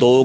2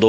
2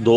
2